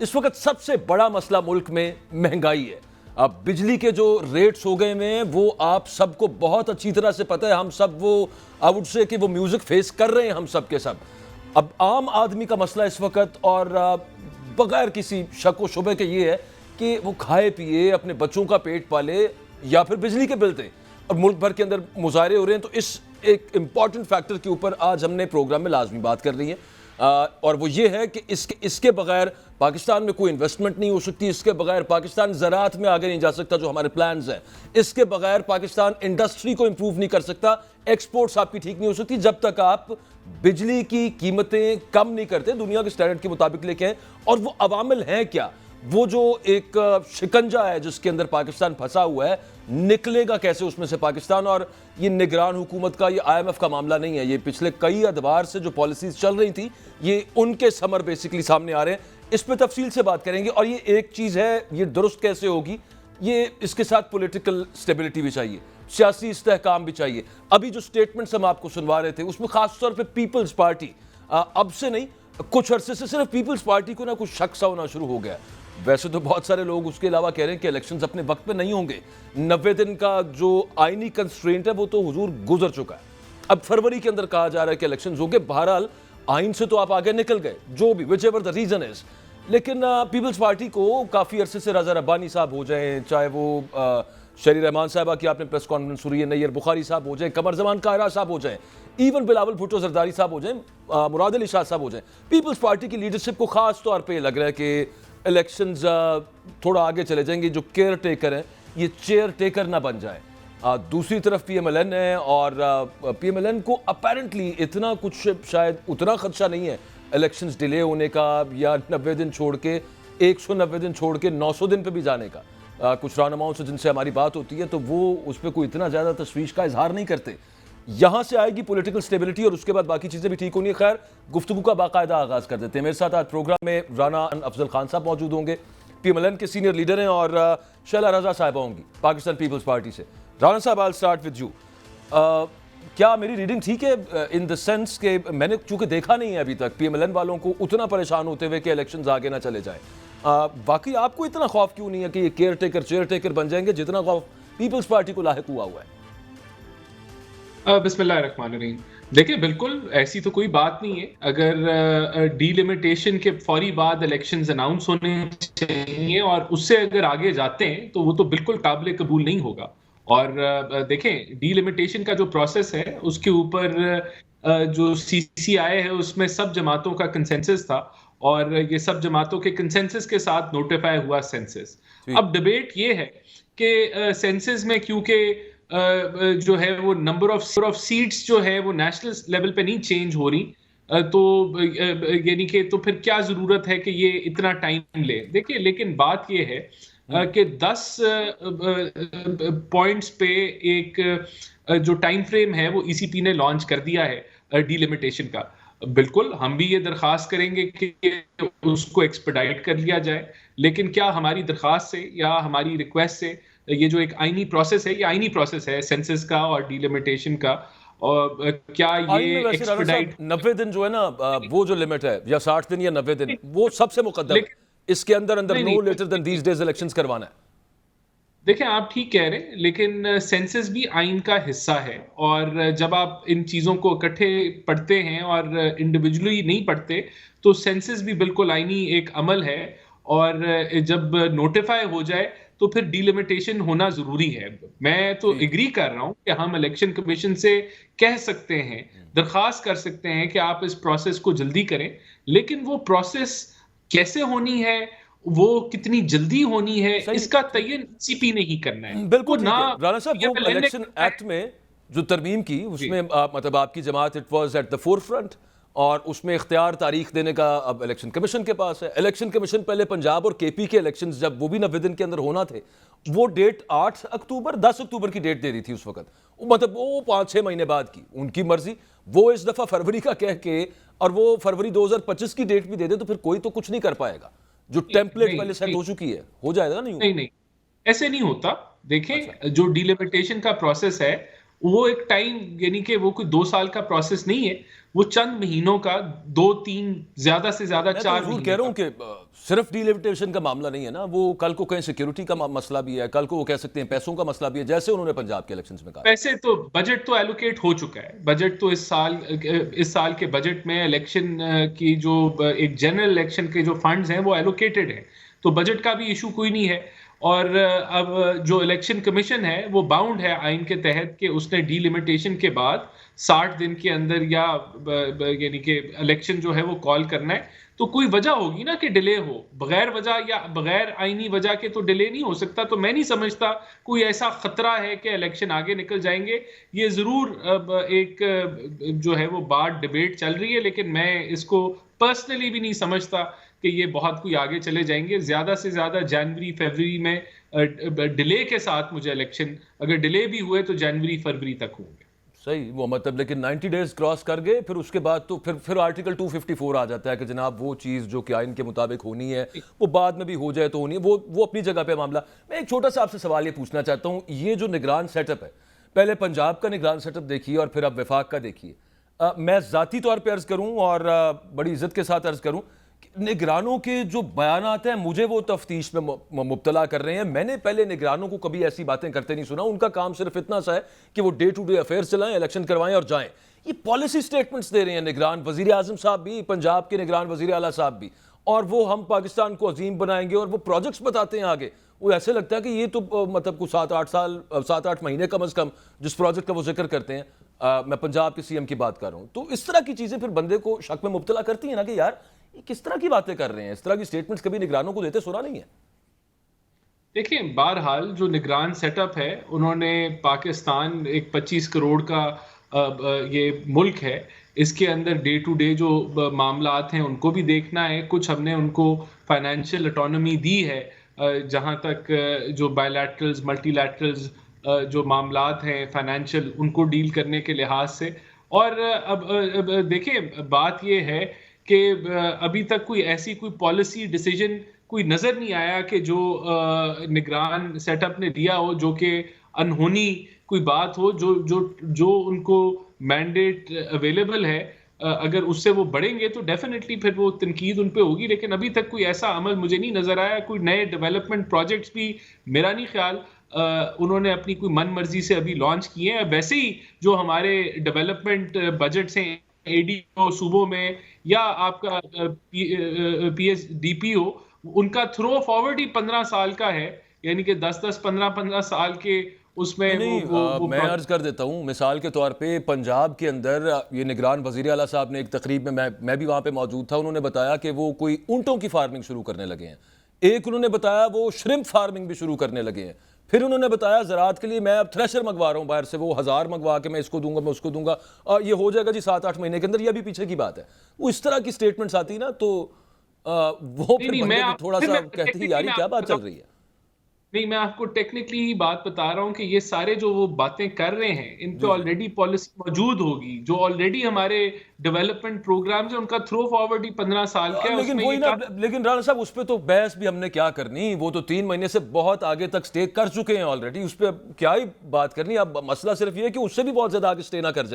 اس وقت سب سے بڑا مسئلہ ملک میں مہنگائی ہے. اب بجلی کے جو ریٹس ہو گئے ہیں وہ آپ سب کو بہت اچھی طرح سے پتہ ہے. ہم سب وہ آئی وڈ سے کہ وہ میوزک فیس کر رہے ہیں ہم سب کے سب. اب عام آدمی کا مسئلہ اس وقت اور بغیر کسی شک و شبے کے یہ ہے کہ وہ کھائے پیے اپنے بچوں کا پیٹ پالے یا پھر بجلی کے بل دیں. اور ملک بھر کے اندر مظاہرے ہو رہے ہیں تو اس ایک امپورٹنٹ فیکٹر کے اوپر آج ہم نے پروگرام میں لازمی بات کر رہی ہے اور وہ یہ ہے کہ اس کے بغیر پاکستان میں کوئی انویسٹمنٹ نہیں ہو سکتی. اس کے بغیر پاکستان زراعت میں آگے نہیں جا سکتا جو ہمارے پلانز ہیں. اس کے بغیر پاکستان انڈسٹری کو امپروو نہیں کر سکتا. ایکسپورٹس آپ کی ٹھیک نہیں ہو سکتی جب تک آپ بجلی کی قیمتیں کم نہیں کرتے دنیا کے سٹینڈرڈ کے مطابق لے کے. اور وہ عوامل ہیں کیا؟ وہ جو ایک شکنجہ ہے جس کے اندر پاکستان پھنسا ہوا ہے, نکلے گا کیسے اس میں سے پاکستان؟ اور یہ نگران حکومت کا, یہ آئی ایم ایف کا معاملہ نہیں ہے. یہ پچھلے کئی ادوار سے جو پالیسیز چل رہی تھی یہ ان کے ثمر بیسیکلی سامنے آ رہے ہیں. اس پہ تفصیل سے بات کریں گے. اور یہ ایک چیز ہے, یہ درست کیسے ہوگی, یہ اس کے ساتھ پولیٹیکل سٹیبلٹی بھی چاہیے, سیاسی استحکام بھی چاہیے. ابھی جو سٹیٹمنٹس ہم آپ کو سنوا رہے تھے اس میں خاص طور پہ پیپلز پارٹی, اب سے نہیں کچھ عرصے سے صرف پیپلز پارٹی کو نہ کچھ شک سا ہونا شروع ہو گیا. ویسے تو بہت سارے لوگ اس کے علاوہ کہہ رہے ہیں کہ الیکشنز اپنے وقت پہ نہیں ہوں گے. 90 دن کا جو آئینی کنسٹرینٹ ہے وہ تو حضور گزر چکا ہے. اب فروری کے اندر کہا جا رہا ہے کہ الیکشنز ہوں گے. بہرحال آئین سے تو آپ آگے نکل گئے جو بھی وچ ایور دا ریزن از. لیکن پیپلز پارٹی کو کافی عرصے سے رضا ربانی صاحب ہو جائیں, چاہے وہ شہری رحمان صاحبہ کی آپ نے پریس کانفرنس سنی ہے, نیئر بخاری صاحب ہو جائیں, قمر زمان قاہرہ صاحب ہو جائیں, ایون بلاول بھٹو زرداری صاحب ہو جائیں, مراد علی شاہ صاحب ہو جائیں, پیپلز پارٹی کی لیڈرشپ کو خاص طور پہ لگ رہا ہے کہ الیکشنز تھوڑا آگے چلے جائیں گے. جو کیئر ٹیکر ہیں یہ چیئر ٹیکر نہ بن جائے. دوسری طرف پی ایم ایل این ہے اور پی ایم ایل این کو اپیرنٹلی اتنا کچھ شاید اتنا خدشہ نہیں ہے الیکشنز ڈیلے ہونے کا یا 90 دن چھوڑ کے 190 دن چھوڑ کے 900 دن پہ بھی جانے کا. کچھ رہنماؤں سے جن سے ہماری بات ہوتی ہے تو وہ اس پہ کوئی اتنا زیادہ تشویش کا اظہار نہیں کرتے. یہاں سے آئے گی پولیٹیکل سٹیبلٹی اور اس کے بعد باقی چیزیں بھی ٹھیک ہونی ہے. خیر, گفتگو کا باقاعدہ آغاز کر دیتے ہیں. میرے ساتھ آج پروگرام میں رانا افضل خان صاحب موجود ہوں گے, پی ایم ایل این کے سینئر لیڈر ہیں, اور شیلا رضا صاحبہ ہوں گی پاکستان پیپلز پارٹی سے. رانا صاحب, آئی اسٹارٹ ود یو. کیا میری ریڈنگ ٹھیک ہے ان دا سینس کہ میں نے چونکہ دیکھا نہیں ہے ابھی تک پی ایم ایل این والوں کو اتنا پریشان ہوتے ہوئے کہ الیکشنز آگے نہ چلے جائیں. باقی آپ کو اتنا خوف کیوں نہیں ہے کہ یہ کیئر ٹیکر چیئر ٹیکر بن جائیں گے جتنا خوف پیپلز پارٹی کو لاحق ہوا ہے؟ بسم اللہ الرحمن الرحیم. دیکھیں, بالکل ایسی تو کوئی بات نہیں ہے. اگر ڈی لمیٹیشن کے فوری بعد الیکشنز اناؤنس ہونے چاہیے اور اس سے اگر آگے جاتے ہیں تو وہ تو بالکل قابل قبول نہیں ہوگا. اور دیکھیں, ڈی لمیٹیشن کا جو پروسیس ہے اس کے اوپر جو سی سی آئی ہے اس میں سب جماعتوں کا کنسنسس تھا اور یہ سب جماعتوں کے کنسنسس کے ساتھ نوٹیفائی ہوا سینسس. اب ڈبیٹ یہ ہے کہ سینسس میں کیونکہ جو ہے وہ نمبر آف سیٹس جو ہے وہ نیشنل لیول پہ نہیں چینج ہو رہی, تو یعنی کہ تو پھر کیا ضرورت ہے کہ یہ اتنا ٹائم لے. دیکھیے, لیکن بات یہ ہے کہ 10 پوائنٹس پہ ایک جو ٹائم فریم ہے وہ ای سی پی نے لانچ کر دیا ہے ڈی لمیٹیشن کا. بالکل ہم بھی یہ درخواست کریں گے کہ اس کو ایکسپیڈائٹ کر لیا جائے, لیکن کیا ہماری درخواست سے یا ہماری ریکویسٹ سے یہ جو ایک آئینی پروسیس ہے, یہ آئینی پروسیس ہے سینسس کا اور ڈی لمیٹیشن کا, اور کیا یہ ایکسپیڈائٹ 90 دن جو ہے نا وہ جو لمٹ ہے یا 60 دن یا 90 دن وہ سب سے مقدم ہے, اس کے اندر no later than these days elections کروانا ہے. دیکھیں, آپ ٹھیک کہہ رہے ہیں, لیکن سینسس بھی آئین کا حصہ ہے, اور جب آپ ان چیزوں کو اکٹھے پڑھتے ہیں اور انڈیویجولی نہیں پڑھتے تو سینسس بھی بالکل آئینی ایک عمل ہے, اور جب نوٹیفائی ہو جائے تو پھر ڈی لمیٹیشن ہونا ضروری ہے. میں تو ایگری کر رہا ہوں کہ ہم الیکشن کمیشن سے کہہ سکتے ہیں, درخواست کر سکتے ہیں کہ آپ اس پروسیس کو جلدی کریں, لیکن وہ پروسیس کیسے ہونی ہے, وہ کتنی جلدی ہونی ہے, اس کا تعین سی پی نے ہی کرنا ہے. بالکل ٹھیک ہے رانا صاحب. وہ الیکشن ایکٹ میں جو ترمیم کی اس میں مطلب آپ کی جماعت it was at the forefront, اور اس میں اختیار تاریخ دینے کا اب الیکشن کمیشن کے پاس ہے. الیکشن کمیشن پہلے پنجاب اور کے پی کے الیکشنز جب وہ بھی 90 دن کے اندر ہونا تھے, وہ ڈیٹ 8 اکتوبر 10 اکتوبر کی ڈیٹ دے دی تھی اس وقت, مطلب وہ 5-6 مہینے بعد کی ان کی مرضی. وہ اس دفعہ فروری کا کہہ کے اور وہ فروری 2025 کی ڈیٹ بھی دے دے تو پھر کوئی تو کچھ نہیں کر پائے گا. جو ٹیمپلیٹ پہلے سیٹ ہو چکی ہے ہو جائے گا. نہیں, ایسے نہیں ہوتا. دیکھیں, جو ڈی لمیٹیشن کا پروسیس ہے وہ ایک ٹائم, یعنی کہ وہ کوئی 2 سال کا پروسیس نہیں ہے, وہ چند مہینوں کا 2-3 زیادہ سے زیادہ میں تو 4 حضور مہینے کہہ رہا کا ہوں کہ صرف ڈی لمیٹیشن کا معاملہ نہیں ہے نا، وہ کل کو کہیں سیکیورٹی کا مسئلہ بھی ہے، کل کو وہ کہہ سکتے ہیں پیسوں کا مسئلہ بھی ہے، جیسے انہوں نے پنجاب کے الیکشنز میں کہا۔ پیسے تو بجٹ تو ایلوکیٹ ہو چکا ہے، بجٹ تو اس سال کے بجٹ میں الیکشن کی جو ایک جنرل الیکشن کے جو فنڈز ہیں وہ ایلوکیٹڈ ہیں، تو بجٹ کا بھی ایشو کوئی نہیں ہے۔ اور اب جو الیکشن کمیشن ہے وہ باؤنڈ ہے آئین کے تحت کہ اس نے ڈی لمیٹیشن کے بعد 60 دن کے اندر یا یعنی کہ الیکشن جو ہے وہ کال کرنا ہے، تو کوئی وجہ ہوگی نا کہ ڈیلے ہو، بغیر وجہ یا بغیر آئینی وجہ کے تو ڈیلے نہیں ہو سکتا۔ تو میں نہیں سمجھتا کوئی ایسا خطرہ ہے کہ الیکشن آگے نکل جائیں گے۔ یہ ضرور ایک جو ہے وہ بات ڈیبیٹ چل رہی ہے، لیکن میں اس کو پرسنلی بھی نہیں سمجھتا کہ یہ بہت کوئی آگے چلے جائیں گے۔ زیادہ سے زیادہ جنوری فروری میں ڈیلے کے ساتھ مجھے الیکشن اگر ڈیلے بھی ہوئے تو جنوری فروری تک ہوں گے۔ صحیح، وہ مطلب لیکن 90 ڈیز کراس کر گئے، پھر اس کے بعد تو پھر آرٹیکل 254 آ جاتا ہے کہ جناب وہ چیز جو کہ آئین کے مطابق ہونی ہے وہ بعد میں بھی ہو جائے تو ہونی ہے، وہ اپنی جگہ پہ معاملہ۔ میں ایک چھوٹا سا آپ سے سوال یہ پوچھنا چاہتا ہوں، یہ جو نگران سیٹ اپ ہے، پہلے پنجاب کا نگران سیٹ اپ دیکھیے اور پھر اب وفاق کا دیکھیے۔ میں ذاتی طور پہ عرض کروں اور بڑی عزت کے ساتھ عرض کروں، نگرانوں کے جو بیانات ہیں مجھے وہ تفتیش میں مبتلا کر رہے ہیں۔ میں نے پہلے نگرانوں کو کبھی ایسی باتیں کرتے نہیں سنا، ان کا کام صرف اتنا سا ہے کہ وہ ڈے ٹو ڈے افیئرز چلائیں، الیکشن کروائیں اور جائیں۔ یہ پالیسی سٹیٹمنٹس دے رہے ہیں نگران، وزیر اعظم صاحب بھی، پنجاب کے نگران وزیر اعلیٰ صاحب بھی، اور وہ ہم پاکستان کو عظیم بنائیں گے اور وہ پروجیکٹس بتاتے ہیں آگے۔ وہ ایسے لگتا ہے کہ یہ تو مطلب کچھ 7-8 مہینے کم از کم جس پروجیکٹ کا وہ ذکر کرتے ہیں، میں پنجاب کے سی ایم کی بات کر رہا ہوں، تو اس طرح کی چیزیں پھر بندے کو شک میں مبتلا کرتی ہیں نا کہ یار یہ کس طرح کی باتیں کر رہے ہیں، اس طرح کی سٹیٹمنٹس کبھی نگرانوں کو دیتے سنا نہیں ہے۔ دیکھیں بہرحال جو نگران سیٹ اپ ہے، انہوں نے پاکستان ایک 25 کروڑ کا یہ ملک ہے، اس کے اندر ڈے ٹو ڈے جو معاملات ہیں ان کو بھی دیکھنا ہے۔ کچھ ہم نے ان کو فائنینشیل اٹانومی دی ہے، جہاں تک جو بائی لیٹرلز ملٹی لیٹرلز جو معاملات ہیں فائنینشیل ان کو ڈیل کرنے کے لحاظ سے۔ اور اب دیکھیں بات یہ ہے کہ ابھی تک کوئی پالیسی ڈیسیجن کوئی نظر نہیں آیا کہ جو نگران سیٹ اپ نے دیا ہو جو کہ انہونی کوئی بات ہو، جو ان کو مینڈیٹ اویلیبل ہے، اگر اس سے وہ بڑھیں گے تو ڈیفینیٹلی پھر وہ تنقید ان پہ ہوگی۔ لیکن ابھی تک کوئی ایسا عمل مجھے نہیں نظر آیا، کوئی نئے ڈیولپمنٹ پروجیکٹس بھی میرا نہیں خیال انہوں نے اپنی کوئی من مرضی سے ابھی لانچ کیے ہیں۔ ویسے ہی جو ہمارے ڈیولپمنٹ بجٹس ہیں اے ڈی او صوبوں میں یا آپ کا پی ایس ڈی پی او، ان کا تھرو فارورڈ ہی 15 سال کا ہے، یعنی کہ 15 سال کے اس میں میں عرض کر دیتا ہوں مثال کے طور پہ پنجاب کے اندر یہ نگران وزیر اعلیٰ صاحب نے ایک تقریب میں میں بھی وہاں پہ موجود تھا، انہوں نے بتایا کہ وہ کوئی اونٹوں کی فارمنگ شروع کرنے لگے ہیں، ایک انہوں نے بتایا وہ شرمپ فارمنگ بھی شروع کرنے لگے ہیں، پھر انہوں نے بتایا زراعت کے لیے میں اب تھریشر منگوا رہا ہوں باہر سے، وہ 1000 منگوا کے میں اس کو دوں گا میں اس کو دوں گا، اور یہ ہو جائے گا جی 7-8 مہینے کے اندر۔ یہ بھی پیچھے کی بات ہے، وہ اس طرح کی سٹیٹمنٹس آتی نا تو وہ پھر بندے کی تھوڑا سا کہتے ہیں یار یہ کیا بات چل رہی ہے۔ نہیں، میں آپ کو ٹیکنیکلی ہی بات بتا رہا ہوں کہ یہ سارے جو وہ باتیں کر رہے ہیں ان پہ آلریڈی پالیسی موجود ہوگی، جو آلریڈی ہمارے ڈیولپمنٹ پروگرامز ہیں ان کا تھرو فارورڈ ہی 15 سال کا ہے۔ لیکن وہی نا، لیکن رانا صاحب اس پہ تو بحث بھی ہم نے کیا کرنی، وہ تو 3 مہینے سے بہت آگے تک سٹے کر چکے ہیں آلریڈی، اس پہ کیا ہی بات کرنی۔ اب مسئلہ صرف یہ ہے کہ اس سے بھی بہت زیادہ آگے سٹے نہ کر جائے۔